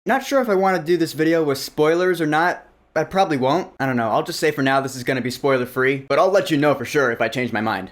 Not sure if I want to do this video with spoilers or not. I probably won't. I don't know. I'll just say for now this is going to be spoiler free, but I'll let you know for sure if I change my mind.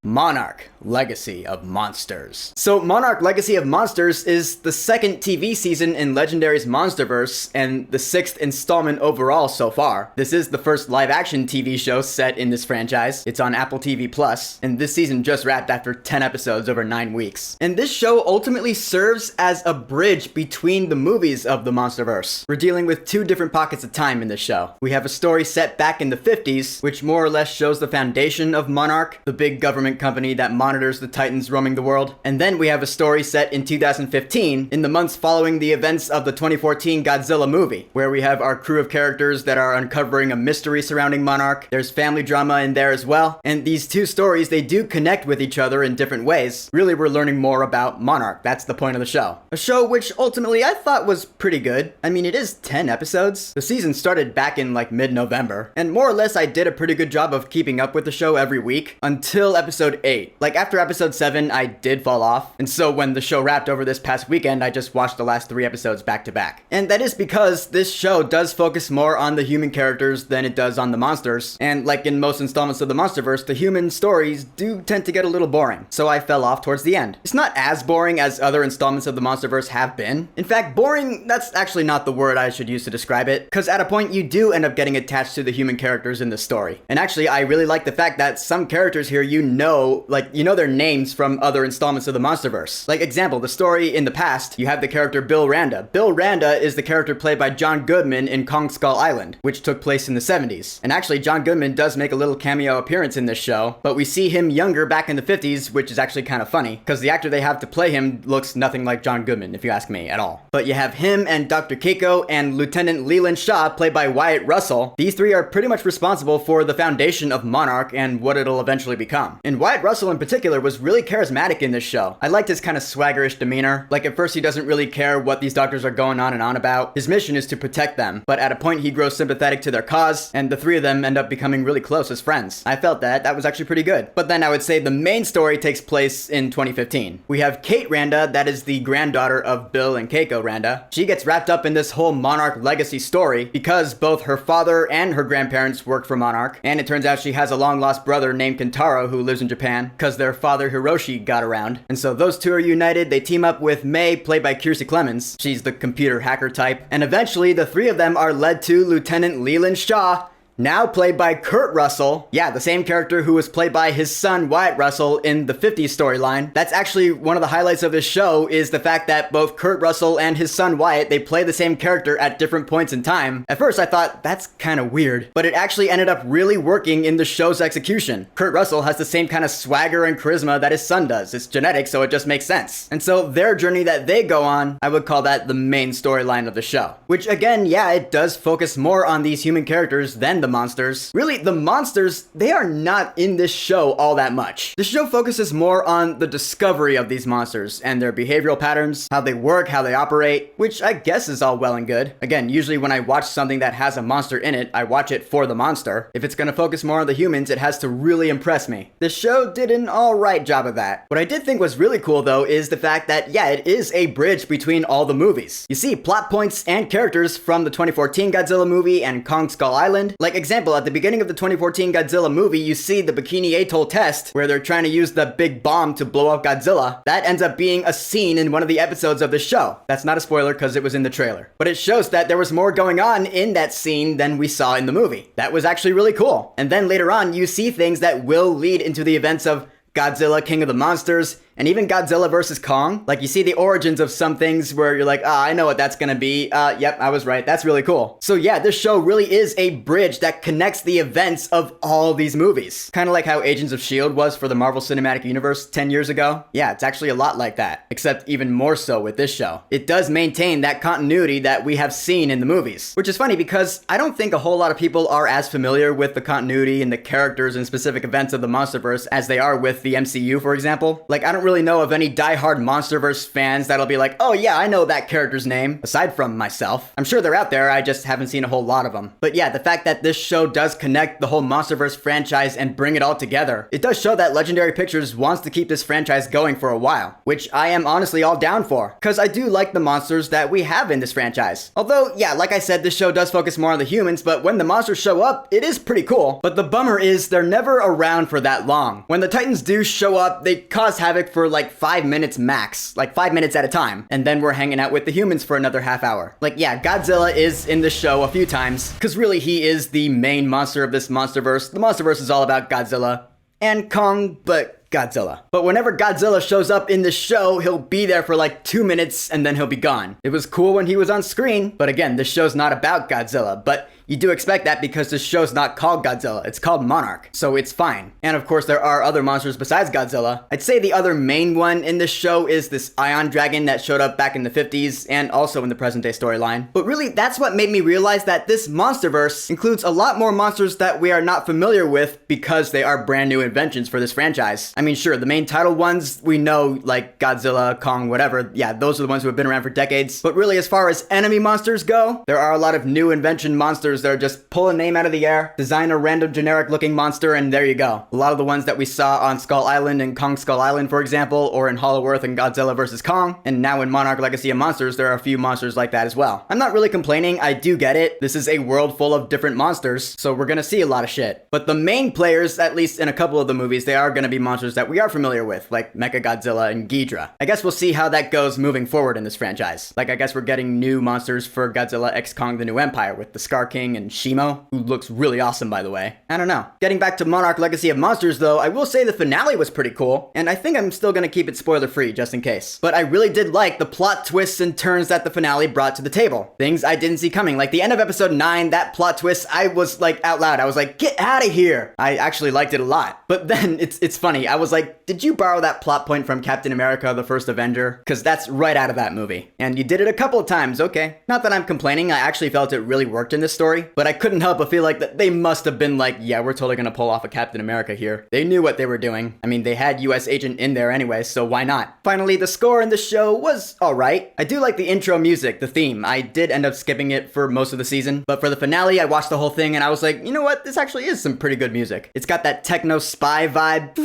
Monarch, Legacy of Monsters. So Monarch Legacy of Monsters is the second TV season in Legendary's MonsterVerse and the 6th installment overall so far. This is the first live-action TV show set in this franchise. It's on Apple TV Plus, and this season just wrapped after 10 episodes over 9 weeks. And this show ultimately serves as a bridge between the movies of the MonsterVerse. We're dealing with two different pockets of time in this show. We have a story set back in the 50s, which more or less shows the foundation of Monarch, the big government company that monitors the titans roaming the world. And then we have a story set in 2015, in the months following the events of the 2014 Godzilla movie, where we have our crew of characters that are uncovering a mystery surrounding Monarch. There's family drama in there as well. And these two stories, they do connect with each other in different ways. Really, we're learning more about Monarch. That's the point of the show. A show which ultimately I thought was pretty good. I mean, it is 10 episodes. The season started back in like mid-November. And more or less, I did a pretty good job of keeping up with the show every week until episode 8. Like after episode 7, I did fall off, and so when the show wrapped over this past weekend, I just watched the last 3 episodes back to back. And that is because this show does focus more on the human characters than it does on the monsters, and like in most installments of the MonsterVerse, the human stories do tend to get a little boring, so I fell off towards the end. It's not as boring as other installments of the MonsterVerse have been. In fact, boring, that's actually not the word I should use to describe it, because at a point you do end up getting attached to the human characters in the story. And actually, I really like the fact that some characters here you know their names from other installments of the MonsterVerse. Like example, the story in the past, you have the character Bill Randa. Bill Randa is the character played by John Goodman in Kong Skull Island, which took place in the 70s. And actually, John Goodman does make a little cameo appearance in this show, but we see him younger back in the 50s, which is actually kind of funny, because the actor they have to play him looks nothing like John Goodman, if you ask me, at all. But you have him and Dr. Keiko and Lieutenant Leland Shaw, played by Wyatt Russell. These three are pretty much responsible for the foundation of Monarch and what it'll eventually become. And Wyatt Russell in particular was really charismatic in this show. I liked his kind of swaggerish demeanor. Like at first he doesn't really care what these doctors are going on and on about. His mission is to protect them, but at a point he grows sympathetic to their cause, and the three of them end up becoming really close as friends. I felt that was actually pretty good. But then I would say the main story takes place in 2015. We have Kate Randa, that is the granddaughter of Bill and Keiko Randa. She gets wrapped up in this whole Monarch legacy story because both her father and her grandparents worked for Monarch, and it turns out she has a long-lost brother named Kentaro who lives in Japan because their father Hiroshi got around. And so those two are united. They team up with May, played by Kiersey Clemens. She's the computer hacker type. And eventually the three of them are led to Lieutenant Leland Shaw, now played by Kurt Russell. Yeah, the same character who was played by his son Wyatt Russell in the 50s storyline. That's actually one of the highlights of this show, is the fact that both Kurt Russell and his son Wyatt, they play the same character at different points in time. At first I thought, that's kind of weird, but it actually ended up really working in the show's execution. Kurt Russell has the same kind of swagger and charisma that his son does. It's genetic, so it just makes sense. And so their journey that they go on, I would call that the main storyline of the show. Which again, yeah, it does focus more on these human characters than the monsters. Really, the monsters, they are not in this show all that much. The show focuses more on the discovery of these monsters and their behavioral patterns, how they work, how they operate, which I guess is all well and good. Again, usually when I watch something that has a monster in it, I watch it for the monster. If it's gonna focus more on the humans, it has to really impress me. The show did an alright job of that. What I did think was really cool though is the fact that, yeah, it is a bridge between all the movies. You see plot points and characters from the 2014 Godzilla movie and Kong Skull Island. Like example, at the beginning of the 2014 Godzilla movie, you see the Bikini Atoll test where they're trying to use the big bomb to blow up Godzilla. That ends up being a scene in one of the episodes of the show. That's not a spoiler because it was in the trailer. But it shows that there was more going on in that scene than we saw in the movie. That was actually really cool. And then later on, you see things that will lead into the events of Godzilla, King of the Monsters, and even Godzilla vs. Kong. Like, you see the origins of some things where you're like, I know what that's gonna be. Yep, I was right. That's really cool. So yeah, this show really is a bridge that connects the events of all these movies. Kind of like how Agents of S.H.I.E.L.D. was for the Marvel Cinematic Universe 10 years ago. Yeah, it's actually a lot like that, except even more so with this show. It does maintain that continuity that we have seen in the movies, which is funny because I don't think a whole lot of people are as familiar with the continuity and the characters and specific events of the MonsterVerse as they are with the MCU, for example. Like, I don't don't really know of any diehard MonsterVerse fans that'll be like, oh yeah, I know that character's name, aside from myself. I'm sure they're out there, I just haven't seen a whole lot of them. But yeah, the fact that this show does connect the whole MonsterVerse franchise and bring it all together, it does show that Legendary Pictures wants to keep this franchise going for a while, which I am honestly all down for, because I do like the monsters that we have in this franchise. Although, yeah, like I said, this show does focus more on the humans, but when the monsters show up, it is pretty cool. But the bummer is they're never around for that long. When the Titans do show up, they cause havoc for like 5 minutes max, like 5 minutes at a time, and then we're hanging out with the humans for another half hour. Like, yeah, Godzilla is in the show a few times, because really he is the main monster of this MonsterVerse. The MonsterVerse is all about Godzilla and Kong, but Godzilla. But whenever Godzilla shows up in the show, he'll be there for like 2 minutes and then he'll be gone. It was cool when he was on screen, but again, this show's not about Godzilla, but you do expect that because this show's not called Godzilla, it's called Monarch, so it's fine. And of course, there are other monsters besides Godzilla. I'd say the other main one in this show is this Ion Dragon that showed up back in the 50s and also in the present day storyline. But really, that's what made me realize that this MonsterVerse includes a lot more monsters that we are not familiar with because they are brand new inventions for this franchise. I mean, sure, the main title ones we know, like Godzilla, Kong, whatever, yeah, those are the ones who have been around for decades. But really, as far as enemy monsters go, there are a lot of new invention monsters that are just pull a name out of the air, design a random generic looking monster, and there you go. A lot of the ones that we saw on Skull Island and Kong Skull Island, for example, or in Hollow Earth and Godzilla vs. Kong, and now in Monarch Legacy of Monsters, there are a few monsters like that as well. I'm not really complaining, I do get it. This is a world full of different monsters, so we're gonna see a lot of shit. But the main players, at least in a couple of the movies, they are gonna be monsters that we are familiar with, like Mechagodzilla and Ghidorah. I guess we'll see how that goes moving forward in this franchise. Like, I guess we're getting new monsters for Godzilla x Kong the New Empire with the Scar King and Shimo, who looks really awesome, by the way. I don't know. Getting back to Monarch Legacy of Monsters, though, I will say the finale was pretty cool, and I think I'm still gonna keep it spoiler-free, just in case. But I really did like the plot twists and turns that the finale brought to the table. Things I didn't see coming. Like, the end of episode 9, that plot twist, I was like, out loud, I was like, get out of here! I actually liked it a lot. But then, it's funny, I was like, did you borrow that plot point from Captain America, the First Avenger? Because that's right out of that movie. And you did it a couple of times, okay. Not that I'm complaining, I actually felt it really worked in this story, but I couldn't help but feel like that they must have been like, yeah, we're totally gonna pull off a Captain America here. They knew what they were doing. I mean, they had US Agent in there anyway, so why not? Finally, the score in the show was alright. I do like the intro music, the theme. I did end up skipping it for most of the season, but for the finale, I watched the whole thing and I was like, you know what? This actually is some pretty good music. It's got that techno spy vibe.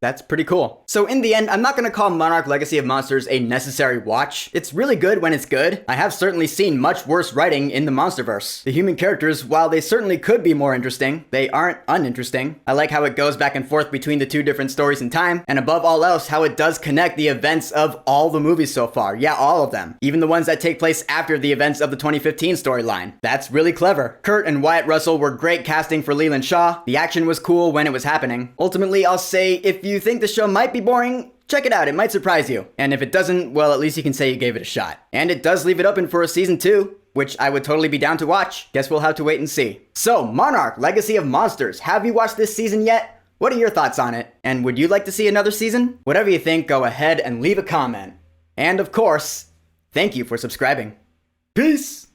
That's pretty cool. So in the end, I'm not gonna call Monarch Legacy of Monsters a necessary watch. It's really good when it's good. I have certainly seen much worse writing in the MonsterVerse. The human characters, while they certainly could be more interesting, they aren't uninteresting. I like how it goes back and forth between the two different stories in time, and above all else, how it does connect the events of all the movies so far. Yeah, all of them. Even the ones that take place after the events of the 2015 storyline. That's really clever. Kurt and Wyatt Russell were great casting for Leland Shaw. The action was cool when it was happening. Ultimately, I'll say, if you think the show might be boring, check it out, it might surprise you. And if it doesn't, well, at least you can say you gave it a shot. And it does leave it open for a season 2, which I would totally be down to watch. Guess we'll have to wait and see. So, Monarch Legacy of Monsters. Have you watched this season yet? What are your thoughts on it? And would you like to see another season? Whatever you think, go ahead and leave a comment. And of course, thank you for subscribing. Peace!